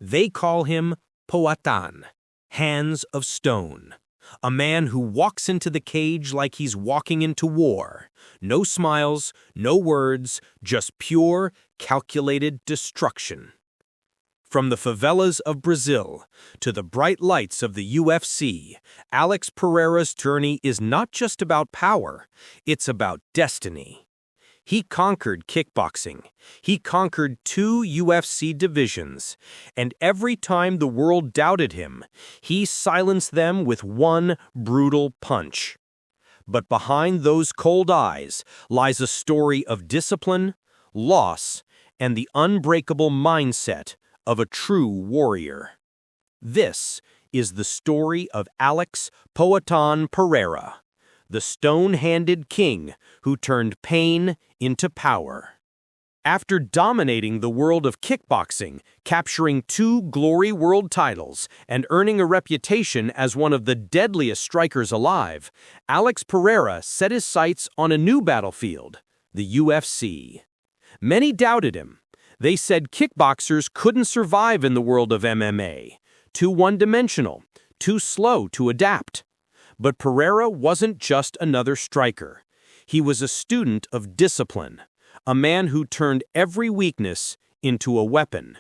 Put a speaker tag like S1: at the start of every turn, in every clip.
S1: They call him Poatan, hands of stone. A man who walks into the cage like he's walking into war. No smiles, no words, just pure, calculated destruction. From the favelas of Brazil to the bright lights of the UFC, Alex Pereira's journey is not just about power, it's about destiny. He conquered kickboxing. He conquered 2 UFC divisions, and every time the world doubted him, he silenced them with one brutal punch. But behind those cold eyes lies a story of discipline, loss, and the unbreakable mindset of a true warrior. This is the story of Alex Poatan Pereira, the stone-handed king who turned pain into power. After dominating the world of kickboxing, capturing 2 GLORY world titles, and earning a reputation as one of the deadliest strikers alive, Alex Pereira set his sights on a new battlefield, the UFC. Many doubted him. They said kickboxers couldn't survive in the world of MMA, too one-dimensional, too slow to adapt. But Pereira wasn't just another striker. He was a student of discipline, a man who turned every weakness into a weapon.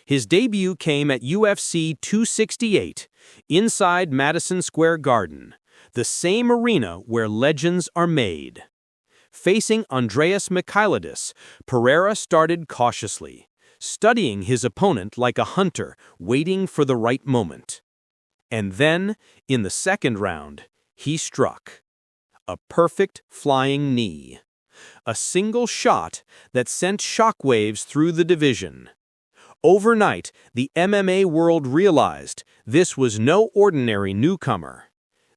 S1: His debut came at UFC 268, inside Madison Square Garden, the same arena where legends are made. Facing Andreas Michailidis, Pereira started cautiously, studying his opponent like a hunter waiting for the right moment. And then, in the second round, he struck. A perfect flying knee. A single shot that sent shockwaves through the division. Overnight, the MMA world realized this was no ordinary newcomer.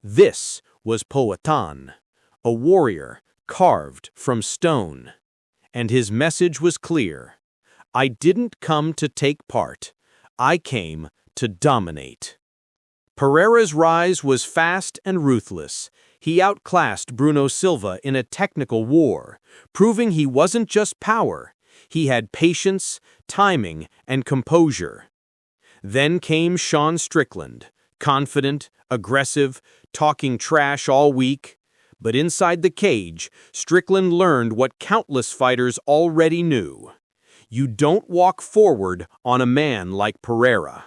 S1: This was Poatan, a warrior carved from stone. And his message was clear. I didn't come to take part. I came to dominate. Pereira's rise was fast and ruthless. He outclassed Bruno Silva in a technical war, proving he wasn't just power. He had patience, timing, and composure. Then came Sean Strickland, confident, aggressive, talking trash all week. But inside the cage, Strickland learned what countless fighters already knew. You don't walk forward on a man like Pereira.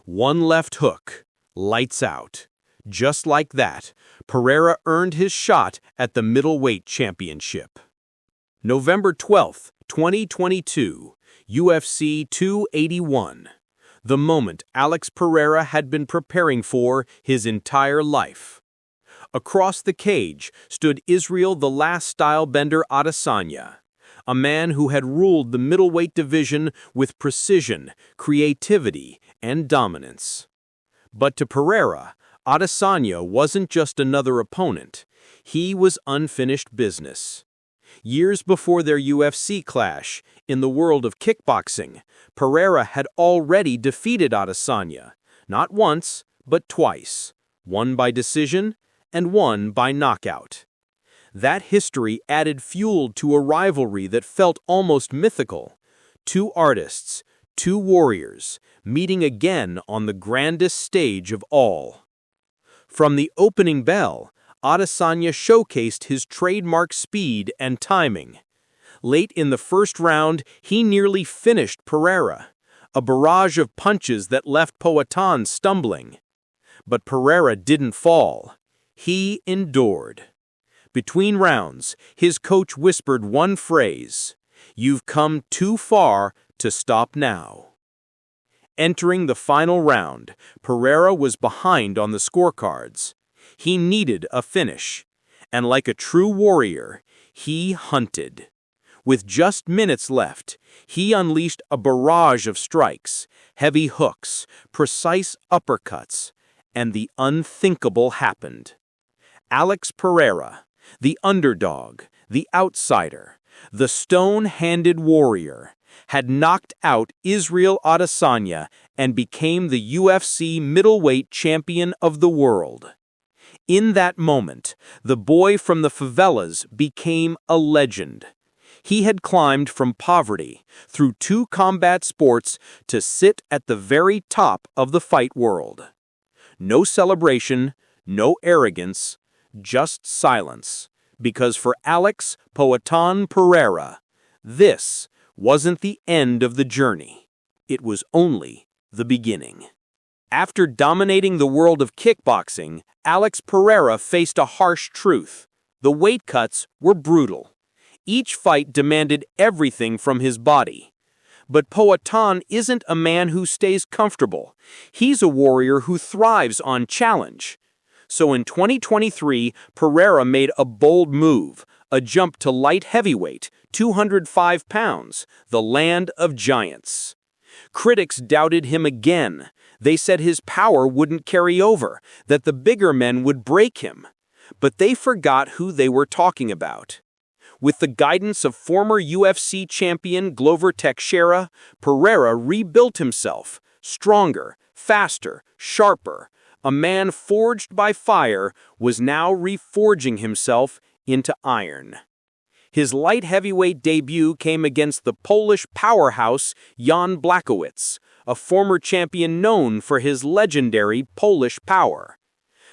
S1: One left hook. Lights out. Just like that, Pereira earned his shot at the middleweight championship. November 12, 2022, UFC 281. The moment Alex Pereira had been preparing for his entire life. Across the cage stood Israel the Last Stylebender Adesanya, a man who had ruled the middleweight division with precision, creativity, and dominance. But to Pereira, Adesanya wasn't just another opponent. He was unfinished business. Years before their UFC clash, in the world of kickboxing, Pereira had already defeated Adesanya, not once, but twice, one by decision and one by knockout. That history added fuel to a rivalry that felt almost mythical. 2 artists, 2 warriors, meeting again on the grandest stage of all. From the opening bell, Adesanya showcased his trademark speed and timing. Late in the first round, he nearly finished Pereira, a barrage of punches that left Poatan stumbling. But Pereira didn't fall. He endured. Between rounds, his coach whispered one phrase, "You've come too far to stop now." Entering the final round, Pereira was behind on the scorecards. He needed a finish, and like a true warrior, he hunted. With just minutes left, he unleashed a barrage of strikes, heavy hooks, precise uppercuts, and the unthinkable happened. Alex Pereira, the underdog, the outsider, the stone-handed warrior, had knocked out Israel Adesanya and became the UFC middleweight champion of the world. In that moment, the boy from the favelas became a legend. He had climbed from poverty through 2 combat sports to sit at the very top of the fight world. No celebration, no arrogance, just silence. Because for Alex Poatan Pereira, this wasn't the end of the journey. It was only the beginning. After dominating the world of kickboxing, Alex Pereira faced a harsh truth. The weight cuts were brutal. Each fight demanded everything from his body. But Poatan isn't a man who stays comfortable. He's a warrior who thrives on challenge. So in 2023, Pereira made a bold move, a jump to light heavyweight, 205 pounds, the land of giants. Critics doubted him again. They said his power wouldn't carry over, that the bigger men would break him. But they forgot who they were talking about. With the guidance of former UFC champion GLORY Kickboxing, Pereira rebuilt himself, stronger, faster, sharper. A man forged by fire was now reforging himself into iron. His light heavyweight debut came against the Polish powerhouse Jan Blachowicz, a former champion known for his legendary Polish power.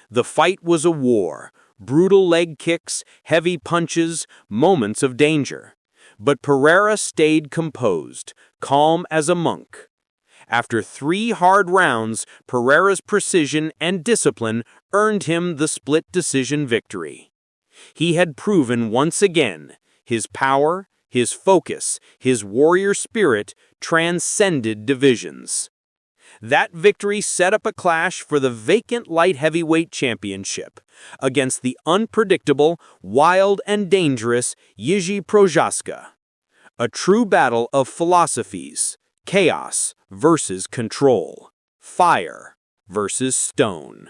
S1: The fight was a war, brutal leg kicks, heavy punches, moments of danger. But Pereira stayed composed, calm as a monk. After 3 hard rounds, Pereira's precision and discipline earned him the split decision victory. He had proven once again his power, his focus, his warrior spirit transcended divisions. That victory set up a clash for the vacant light heavyweight championship against the unpredictable, wild, and dangerous Jiří Procházka. A true battle of philosophies, chaos versus control, fire versus stone.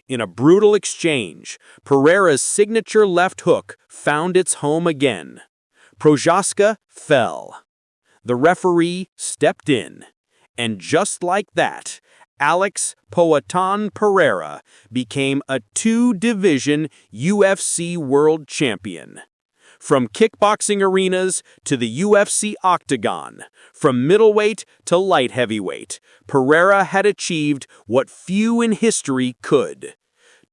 S1: In a brutal exchange, Pereira's signature left hook found its home again. Procházka fell. The referee stepped in. And just like that, Alex Poatan Pereira became a 2-division UFC world champion. From kickboxing arenas to the UFC octagon, from middleweight to light heavyweight, Pereira had achieved what few in history could.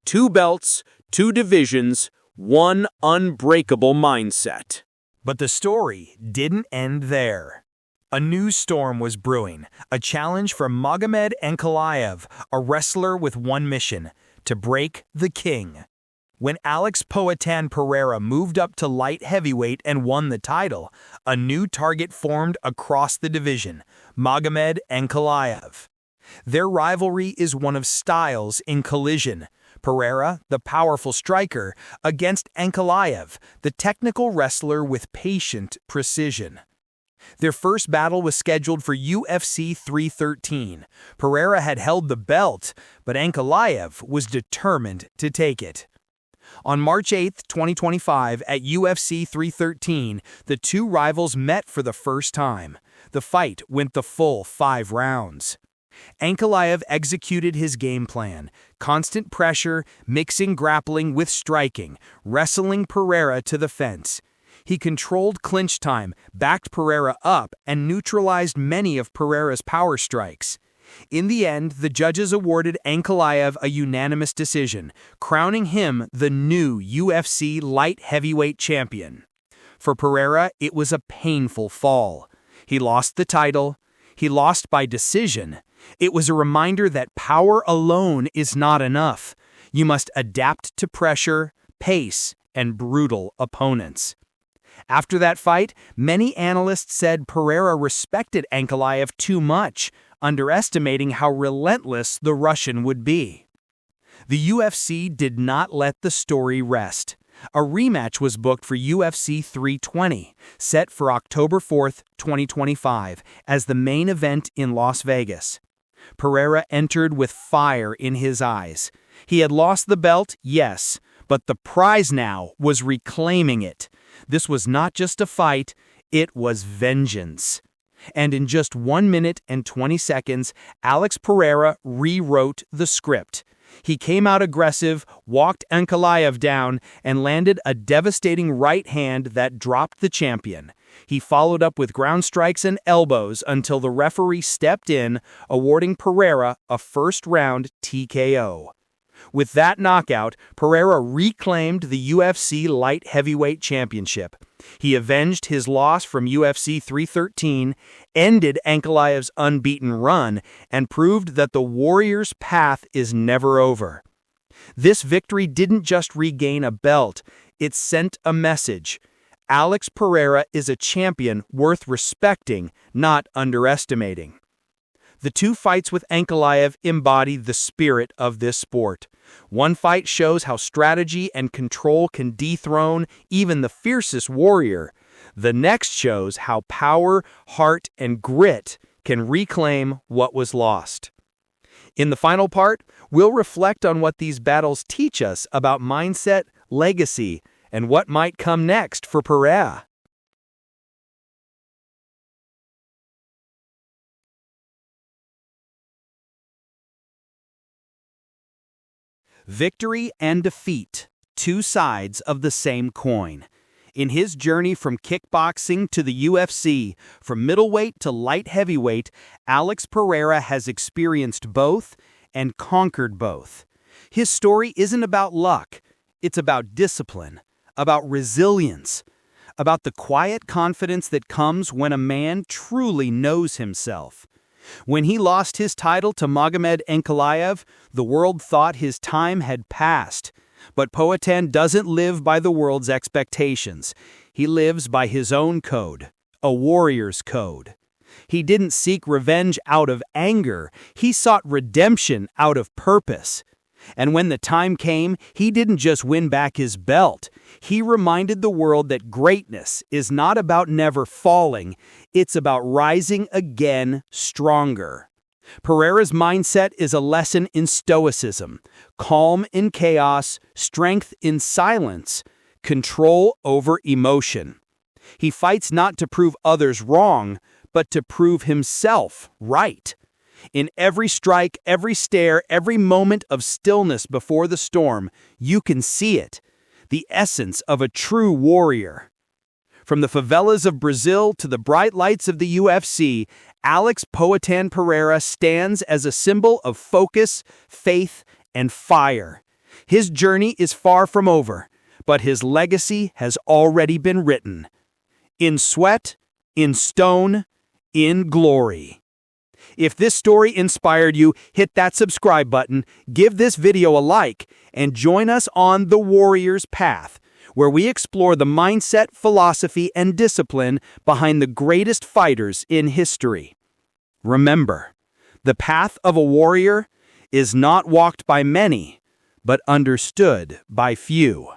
S1: 2 belts, 2 divisions, 1 unbreakable mindset.
S2: But the story didn't end there. A new storm was brewing, a challenge for Magomed Ankalaev, a wrestler with one mission: to break the king. When Alex Poatan Pereira moved up to light heavyweight and won the title, a new target formed across the division: Magomed Ankalaev. Their rivalry is one of styles in collision. Pereira, the powerful striker, against Ankalaev, the technical wrestler with patient precision. Their first battle was scheduled for UFC 313. Pereira had held the belt, but Ankalaev was determined to take it. On March 8, 2025, at UFC 313, the 2 rivals met for the first time. The fight went the full 5 rounds. Ankalaev executed his game plan: constant pressure, mixing grappling with striking, wrestling Pereira to the fence. He controlled clinch time, backed Pereira up, and neutralized many of Pereira's power strikes. In the end, the judges awarded Ankalaev a unanimous decision, crowning him the new UFC light heavyweight champion. For Pereira, it was a painful fall. He lost the title. He lost by decision. It was a reminder that power alone is not enough. You must adapt to pressure, pace, and brutal opponents. After that fight, many analysts said Pereira respected Ankalaev too much, underestimating how relentless the Russian would be. The UFC did not let the story rest. A rematch was booked for UFC 320, set for October 4, 2025, as the main event in Las Vegas. Pereira entered with fire in his eyes. He had lost the belt, yes, but the prize now was reclaiming it. This was not just a fight, it was vengeance. And in just 1 minute and 20 seconds, Alex Pereira rewrote the script. He came out aggressive, walked Ankalaev down, and landed a devastating right hand that dropped the champion. He followed up with ground strikes and elbows until the referee stepped in, awarding Pereira a first-round TKO. With that knockout, Pereira reclaimed the UFC light heavyweight championship. He avenged his loss from UFC 313, ended Ankalaev's unbeaten run, and proved that the warrior's path is never over. This victory didn't just regain a belt, it sent a message. Alex Pereira is a champion worth respecting, not underestimating. The two fights with Ankalaev embody the spirit of this sport. One fight shows how strategy and control can dethrone even the fiercest warrior. The next shows how power, heart, and grit can reclaim what was lost. In the final part, we'll reflect on what these battles teach us about mindset, legacy, and what might come next for Pereira. Victory and defeat, two sides of the same coin. In his journey from kickboxing to the UFC, from middleweight to light heavyweight, Alex Pereira has experienced both and conquered both. His story isn't about luck, it's about discipline, about resilience, about the quiet confidence that comes when a man truly knows himself. When he lost his title to Magomed Ankalaev, the world thought his time had passed. But Poatan doesn't live by the world's expectations. He lives by his own code, a warrior's code. He didn't seek revenge out of anger. He sought redemption out of purpose. And when the time came, he didn't just win back his belt. He reminded the world that greatness is not about never falling. It's about rising again stronger. Pereira's mindset is a lesson in stoicism, calm in chaos, strength in silence, control over emotion. He fights not to prove others wrong, but to prove himself right. In every strike, every stare, every moment of stillness before the storm, you can see it, the essence of a true warrior. From the favelas of Brazil to the bright lights of the UFC, Alex Poatan Pereira stands as a symbol of focus, faith, and fire. His journey is far from over, but his legacy has already been written. In sweat, in stone, in glory. If this story inspired you, hit that subscribe button, give this video a like, and join us on The Warrior's Path, where we explore the mindset, philosophy, and discipline behind the greatest fighters in history. Remember, the path of a warrior is not walked by many, but understood by few.